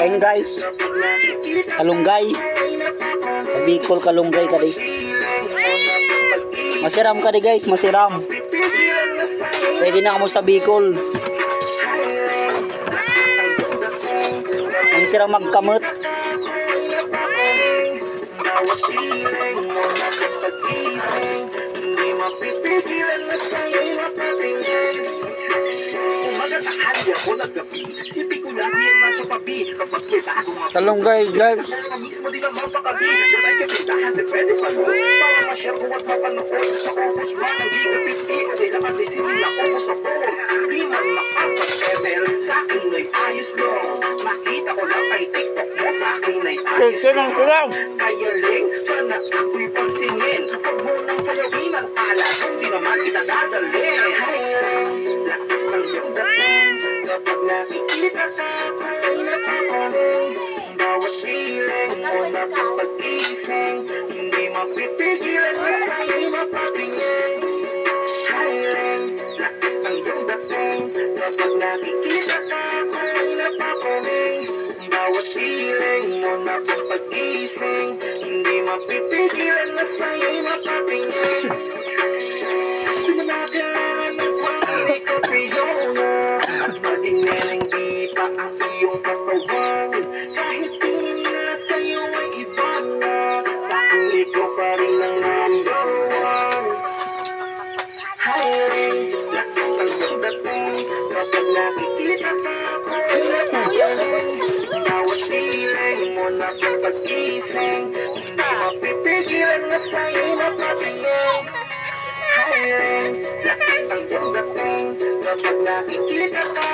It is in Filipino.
Ayun guys, kalunggay. Sa Bicol, kalunggay ka di. Masiram ka di guys, masiram. Pwede na kamo sa Bicol. Ang sirang magkamot. Kalunggay guys. Kaya ling, sana ako'y pansinin. Huwag mo nang sayawin ang ala, hindi naman kita dadalhin. Lakas ng iyong dating, kapag nakikita ka, ako'y napapaling. Bawat piling mo na pag-gising, hindi mapipigilan na sa'yo'y mapatingin. Hiling, lakas ng iyong dating, kapag nakikita ka, ako'y napapaling. Bawat piling mo na pag-gising, hindi mapipigilan na sa'yo'y mapatingin. Di mo na kailangan ng kwalik o piyona, at maging neneng di pa ang iyong katawan. Kahit tingin na sa'yo ay iba na, sa'kin ikaw pa rin ang number one. Hiring, lakas ng iyong dating, kapag nakikita ka ako'y napapaling. Bawat piling mo na pag-gising, hindi mapipigilan na sa'yo'y mapatingin. Hiring, lakas ng iyong dating, kapag nakikita ka